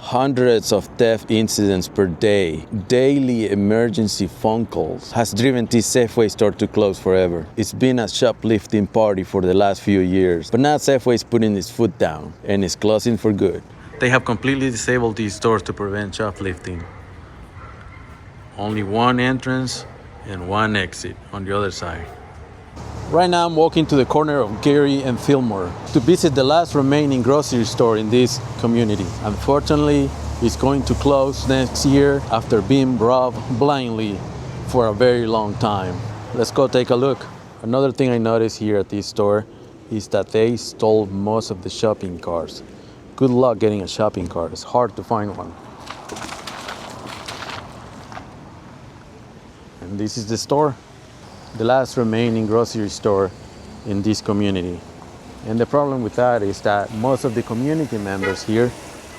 Hundreds of theft incidents per day, daily emergency phone calls has driven this Safeway store to close forever. It's been a shoplifting party for the last few years, but now Safeway is putting its foot down and is closing for good. They have completely disabled these stores to prevent shoplifting. Only one entrance and one exit on the other side. Right now I'm walking to the corner of Gary and Fillmore to visit the last remaining grocery store in this community. Unfortunately, it's going to close next year after being robbed blindly for a very long time. Let's go take a look. Another thing I noticed here at this store is that they stole most of the shopping carts. Good luck getting a shopping cart. It's hard to find one. And this is the store. The last remaining grocery store in this community. And the problem with that is that most of the community members here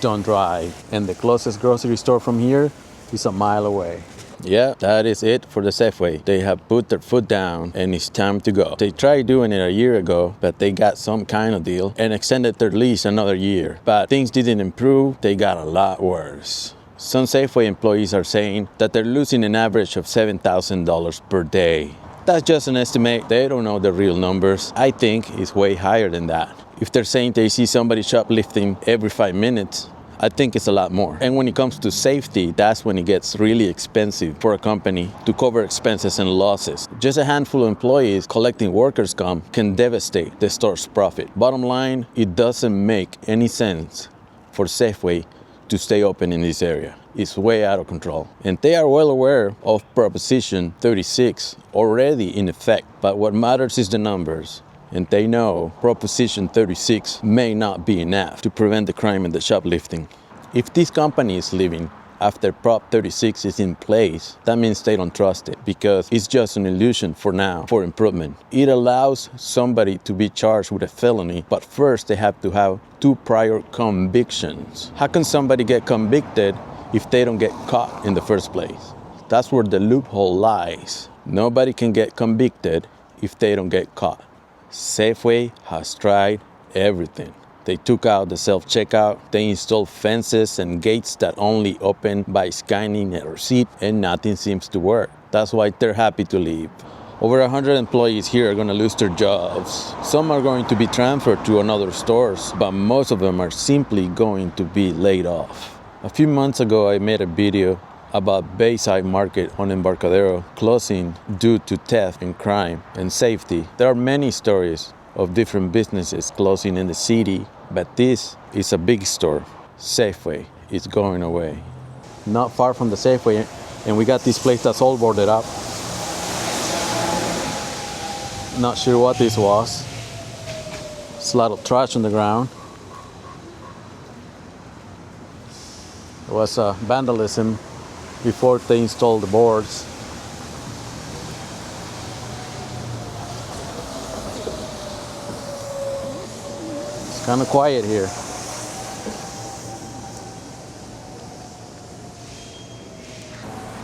don't drive, and the closest grocery store from here is a mile away. Yeah, that is it for the Safeway. They have put their foot down and it's time to go. They tried doing it a year ago, but they got some kind of deal and extended their lease another year. But things didn't improve, they got a lot worse. Some Safeway employees are saying that they're losing an average of $7,000 per day. That's just an estimate. They don't know the real numbers. I think it's way higher than that. If they're saying they see somebody shoplifting every 5 minutes, I think it's a lot more. And when it comes to safety, that's when it gets really expensive for a company to cover expenses and losses. Just a handful of employees collecting workers' comp can devastate the store's profit. Bottom line, it doesn't make any sense for Safeway to stay open in this area. It's way out of control. And they are well aware of Proposition 36 already in effect. But what matters is the numbers. And they know Proposition 36 may not be enough to prevent the crime and the shoplifting. If this company is leaving after Prop 36 is in place, that means they don't trust it because it's just an illusion for now for improvement. It allows somebody to be charged with a felony, but first they have to have 2 prior convictions. How can somebody get convicted if they don't get caught in the first place? That's where the loophole lies. Nobody can get convicted if they don't get caught. Safeway has tried everything. They took out the self-checkout, they installed fences and gates that only open by scanning a receipt, and nothing seems to work. That's why they're happy to leave. Over 100 employees here are going to lose their jobs. Some are going to be transferred to another stores, but most of them are simply going to be laid off. A few months ago, I made a video about Bayside Market on Embarcadero closing due to theft and crime and safety. There are many stories of different businesses closing in the city, but this is a big store. Safeway is going away. Not far from the Safeway, and we got this place that's all boarded up. Not sure what this was. It's a lot of trash on the ground. There was vandalism before they installed the boards. It's kind of quiet here.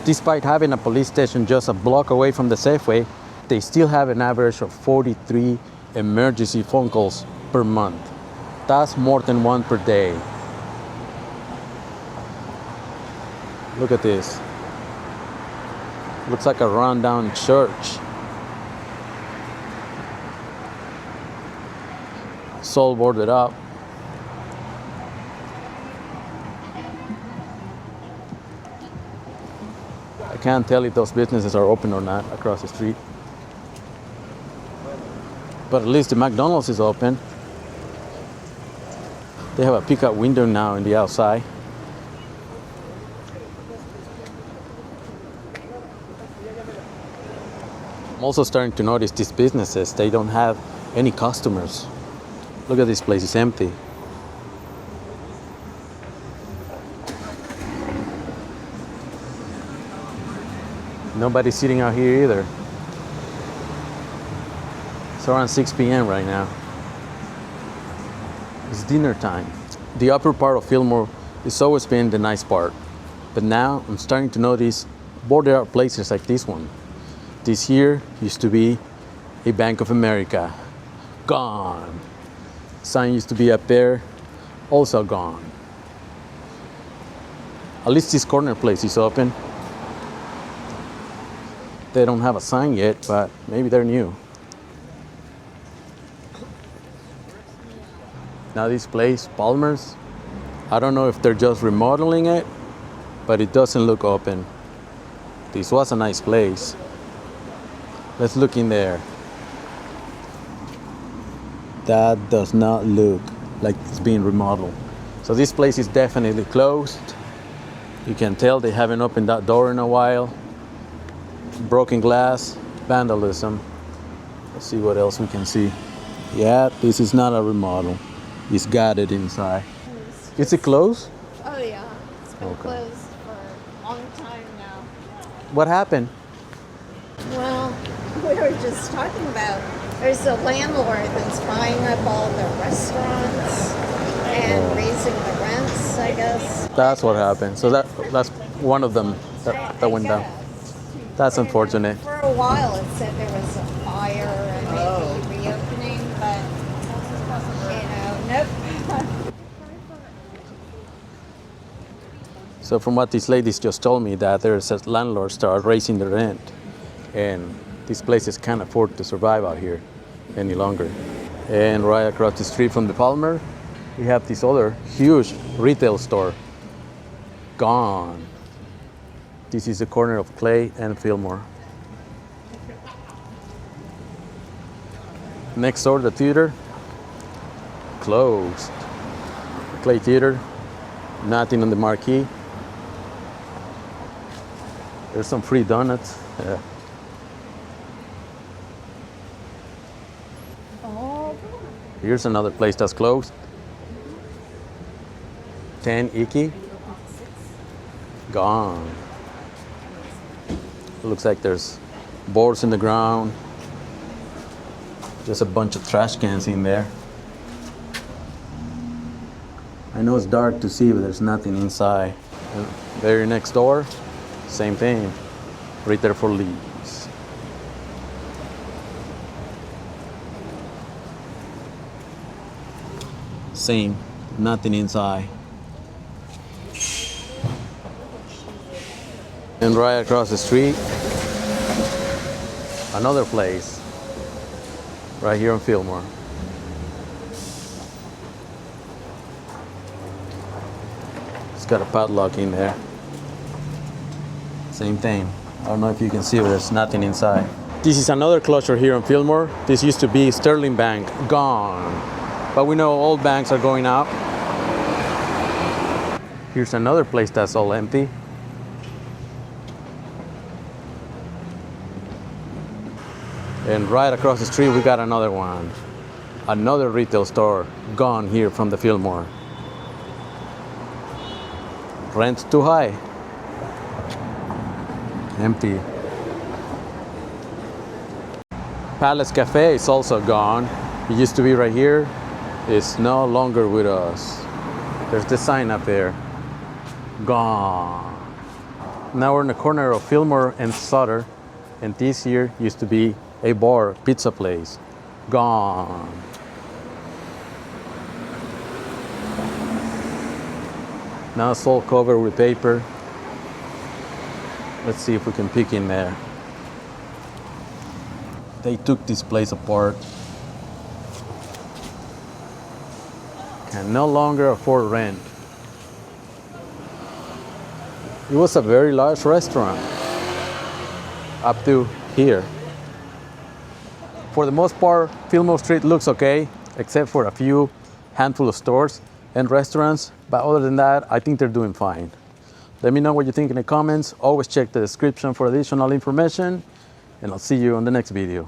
Despite having a police station just a block away from the Safeway, they still have an average of 43 emergency phone calls per month. That's more than one per day. Look at this. Looks like a rundown church. It's all boarded up. I can't tell if those businesses are open or not across the street. But at least the McDonald's is open. They have a pickup window now in the outside. I'm also starting to notice these businesses, they don't have any customers. Look at this place, it's empty. Nobody's sitting out here either. It's around 6 p.m. right now. It's dinner time. The upper part of Filmore has always been the nice part. But now I'm starting to notice boarded up places like this one. This here used to be a Bank of America. Gone. Sign used to be up there, also gone. At least this corner place is open. They don't have a sign yet, but maybe they're new. Now this place, Palmer's, I don't know if they're just remodeling it, but it doesn't look open. This was a nice place. Let's look in there. That does not look like it's being remodeled. So this place is definitely closed. You can tell they haven't opened that door in a while. Broken glass, vandalism. Let's see what else we can see. Yeah, this is not a remodel. It's got it inside. Is it closed? Oh yeah, it's been closed for a long time now. What happened? Well, we were just talking about there's a landlord that's buying up all the restaurants and raising the rents, I guess. That's what happened. So that's one of them that went down. That's unfortunate. For a while it said there was a fire and maybe reopening, but nope. So from what these ladies just told me, that there's a landlord start raising the rent, and these places can't afford to survive out here any longer. And right across the street from the Palmer, we have this other huge retail store. Gone. This is the corner of Clay and Fillmore. Next door, the theater, closed. Clay Theater, nothing on the marquee. There's some free donuts. Yeah. Here's another place that's closed. 10 Icky. Gone. It looks like there's boards in the ground. Just a bunch of trash cans in there. I know it's dark to see, but there's nothing inside. And very next door, same thing. Retail for lease. Same, nothing inside. And right across the street, another place, right here in Filmore. It's got a padlock in there. Same thing. I don't know if you can see, but there's nothing inside. This is another closure here in Filmore. This used to be Sterling Bank, gone. But we know all banks are going up. Here's another place that's all empty. And right across the street, we got another one. Another retail store, gone here from the Fillmore. Rent too high. Empty. Palace Cafe is also gone. It used to be right here. It's no longer with us. There's the sign up there. Gone. Now we're in the corner of Fillmore and Sutter, and this here used to be a bar, pizza place. Gone. Now it's all covered with paper. Let's see if we can peek in there. They took this place apart. Can no longer afford rent. It was a very large restaurant up to here. For the most part, Fillmore Street looks okay, except for a few handful of stores and restaurants. But other than that, I think they're doing fine. Let me know what you think in the comments. Always check the description for additional information, and I'll see you on the next video.